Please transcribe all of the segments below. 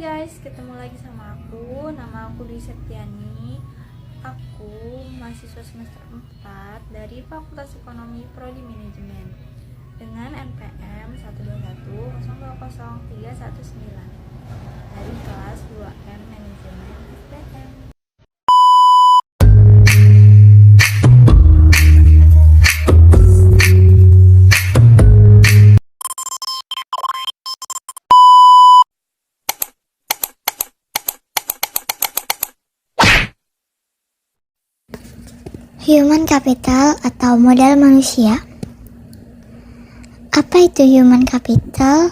guys, ketemu lagi sama aku. Nama aku Dwi Septiani. Aku mahasiswa semester 4 dari Fakultas Ekonomi Prodi Manajemen dengan NPM 121020319 dari kelas 2M Manajemen STM. Human capital atau modal manusia. Apa itu human capital?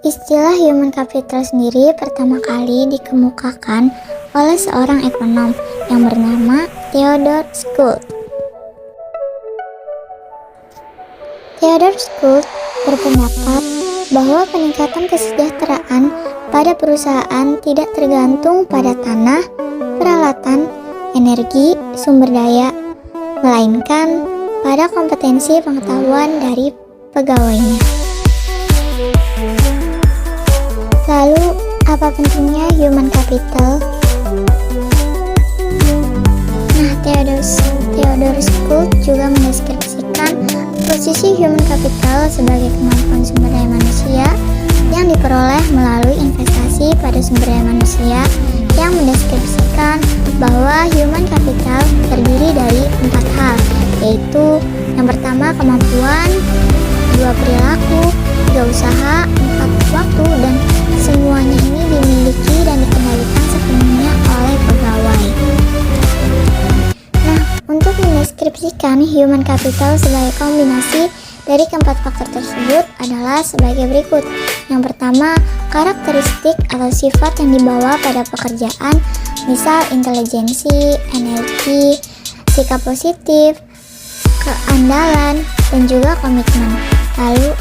Istilah human capital sendiri pertama kali dikemukakan oleh seorang ekonom yang bernama Theodore Schultz. Theodore Schultz berpendapat bahwa peningkatan kesejahteraan pada perusahaan tidak tergantung pada tanah, peralatan, energi, sumber daya, melainkan pada kompetensi pengetahuan dari pegawainya. Lalu, apa pentingnya human capital? Nah, Theodore Schultz juga mendeskripsikan posisi human capital sebagai kemampuan sumber daya manusia yang diperoleh melalui investasi pada sumber daya manusia, yang mendeskripsikan bahwa human capital terdiri dari 4 hal, yaitu yang pertama kemampuan, 2 perilaku, 3 usaha, 4 waktu, dan semuanya ini dimiliki dan dikendalikan sepenuhnya oleh pegawai. Nah, untuk mendeskripsikan human capital sebagai kombinasi dari keempat faktor tersebut adalah sebagai berikut. Yang pertama, karakteristik atau sifat yang dibawa pada pekerjaan, misal intelijensi, energi, sikap positif, keandalan, dan juga komitmen. Lalu,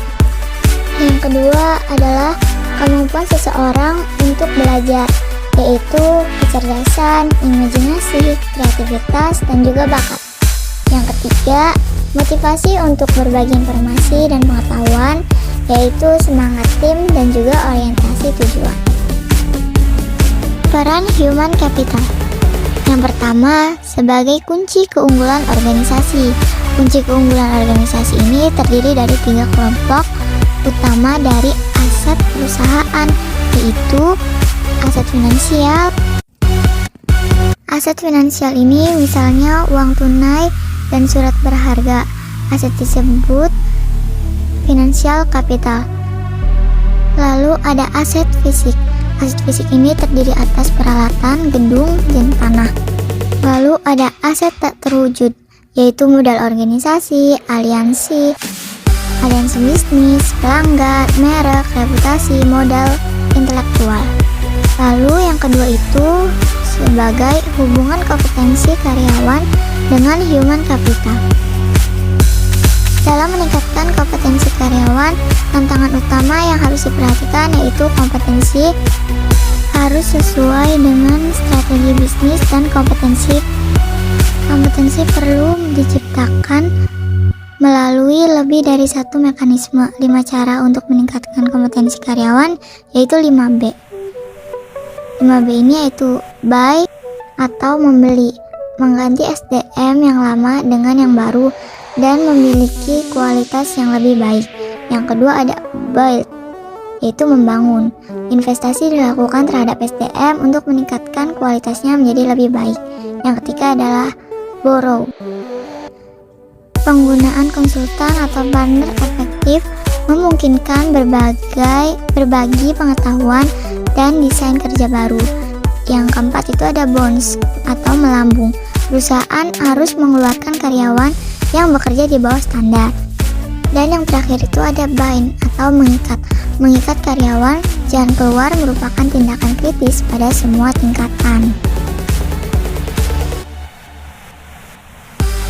yang kedua adalah kemampuan seseorang untuk belajar, yaitu kecerdasan, imajinasi, kreativitas, dan juga bakat. Yang ketiga, motivasi untuk berbagi informasi dan pengetahuan, yaitu semangat tim dan juga orientasi tujuan. Peran human capital. Yang pertama, sebagai kunci keunggulan organisasi. Kunci keunggulan organisasi ini terdiri dari 3 kelompok utama dari aset perusahaan, yaitu aset finansial. Aset finansial ini misalnya uang tunai dan surat berharga. Aset disebut financial capital. Lalu ada aset fisik. Aset fisik ini terdiri atas peralatan, gedung, dan tanah. Lalu ada aset tak terwujud, yaitu modal organisasi, aliansi bisnis, pelanggan, merek, reputasi, modal intelektual. Lalu yang kedua itu sebagai hubungan kompetensi karyawan dengan human capital. Dalam meningkatkan kompetensi karyawan, tantangan utama yang harus diperhatikan yaitu kompetensi harus sesuai dengan strategi bisnis, dan kompetensi perlu diciptakan melalui lebih dari satu mekanisme. 5 cara untuk meningkatkan kompetensi karyawan yaitu 5B. 5B ini yaitu buy atau membeli, mengganti SDM yang lama dengan yang baru dan memiliki kualitas yang lebih baik. Yang kedua ada build, yaitu membangun. Investasi dilakukan terhadap SDM untuk meningkatkan kualitasnya menjadi lebih baik. Yang ketiga adalah borrow. Penggunaan konsultan atau partner efektif memungkinkan berbagi pengetahuan dan desain kerja baru. Yang keempat itu ada bonds atau melambung. Perusahaan harus mengeluarkan karyawan yang bekerja di bawah standar. Dan yang terakhir itu ada bind atau mengikat. Mengikat karyawan jangan keluar merupakan tindakan kritis pada semua tingkatan.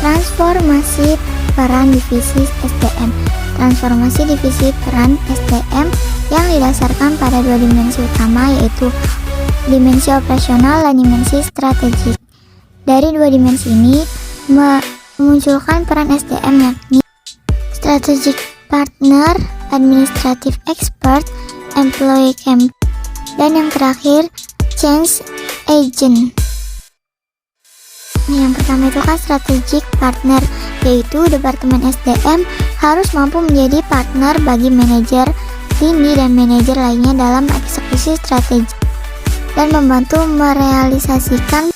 Transformasi peran divisi SDM. Transformasi divisi peran SDM yang didasarkan pada 2 dimensi utama, yaitu dimensi operasional dan dimensi strategik. Dari 2 dimensi ini memunculkan peran SDM, yakni strategic partner administrative expert, employee campaign, dan yang terakhir change agent. Yang pertama itu kan strategic partner, yaitu Departemen SDM harus mampu menjadi partner bagi manajer lini dan manajer lainnya dalam eksekusi strategi dan membantu merealisasikan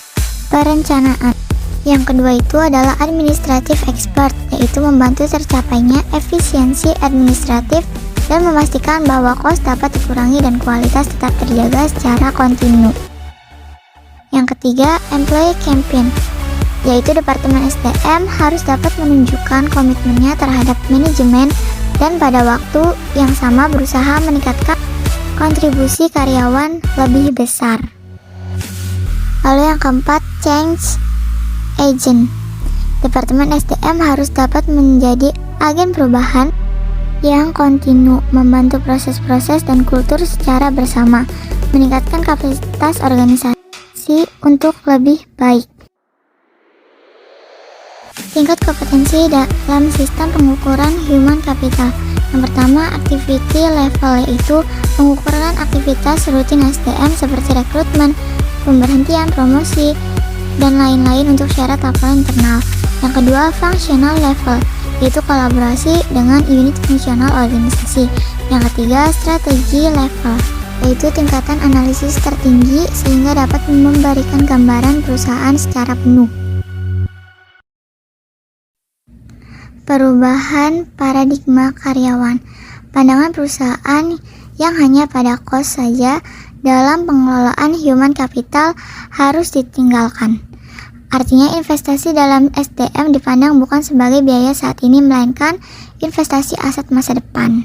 perencanaan. Yang kedua itu adalah administrative expert, yaitu membantu tercapainya efisiensi administratif dan memastikan bahwa kos dapat dikurangi dan kualitas tetap terjaga secara kontinu. Yang ketiga, employee campaign, yaitu Departemen SDM harus dapat menunjukkan komitmennya terhadap manajemen dan pada waktu yang sama berusaha meningkatkan kontribusi karyawan lebih besar. Lalu yang keempat, change agent. Departemen SDM harus dapat menjadi agen perubahan yang kontinu, membantu proses-proses dan kultur secara bersama, meningkatkan kapasitas organisasi untuk lebih baik. Tingkat kompetensi dalam sistem pengukuran human capital. Yang pertama, activity level, yaitu pengukuran aktivitas rutin SDM seperti rekrutmen, pemberhentian, promosi, dan lain-lain untuk syarat laporan internal. Yang kedua, functional level, yaitu kolaborasi dengan unit fungsional organisasi. Yang ketiga, strategi level, yaitu tingkatan analisis tertinggi sehingga dapat memberikan gambaran perusahaan secara penuh. Perubahan paradigma karyawan. Pandangan perusahaan yang hanya pada kos saja dalam pengelolaan human capital harus ditinggalkan. Artinya investasi dalam SDM dipandang bukan sebagai biaya saat ini, melainkan investasi aset masa depan.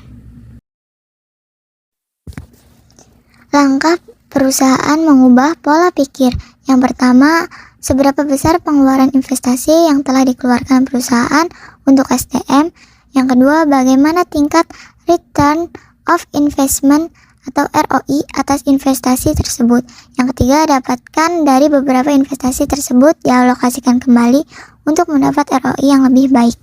Langkah perusahaan mengubah pola pikir. Yang pertama, seberapa besar pengeluaran investasi yang telah dikeluarkan perusahaan untuk SDM. Yang kedua, bagaimana tingkat return of investment atau ROI atas investasi tersebut. Yang ketiga, dapatkan dari beberapa investasi tersebut dialokasikan kembali untuk mendapat ROI yang lebih baik.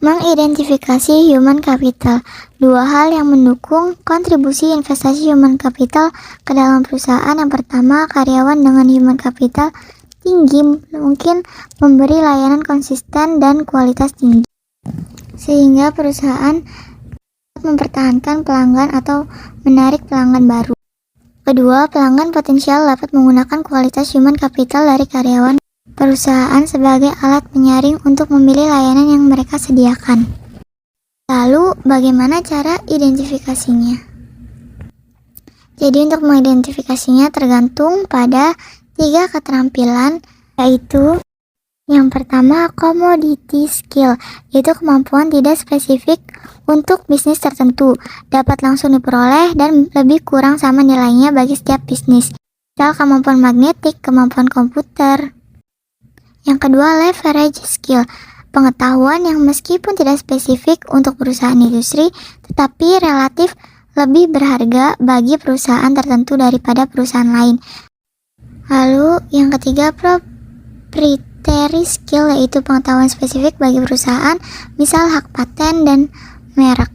Mengidentifikasi human capital. Dua hal yang mendukung kontribusi investasi human capital ke dalam perusahaan. Yang pertama, karyawan dengan human capital tinggi mungkin memberi layanan konsisten dan kualitas tinggi, sehingga perusahaan mempertahankan pelanggan atau menarik pelanggan baru. Kedua, pelanggan potensial dapat menggunakan kualitas human capital dari karyawan perusahaan sebagai alat penyaring untuk memilih layanan yang mereka sediakan. Lalu, bagaimana cara identifikasinya? Jadi untuk mengidentifikasinya tergantung pada 3 keterampilan, yaitu yang pertama, commodity skill, yaitu kemampuan tidak spesifik untuk bisnis tertentu, dapat langsung diperoleh dan lebih kurang sama nilainya bagi setiap bisnis. Misal kemampuan magnetik, kemampuan komputer. Yang kedua, leverage skill, pengetahuan yang meskipun tidak spesifik untuk perusahaan industri, tetapi relatif lebih berharga bagi perusahaan tertentu daripada perusahaan lain. Lalu yang ketiga, proprietary skill, yaitu pengetahuan spesifik bagi perusahaan, misal hak paten dan merek.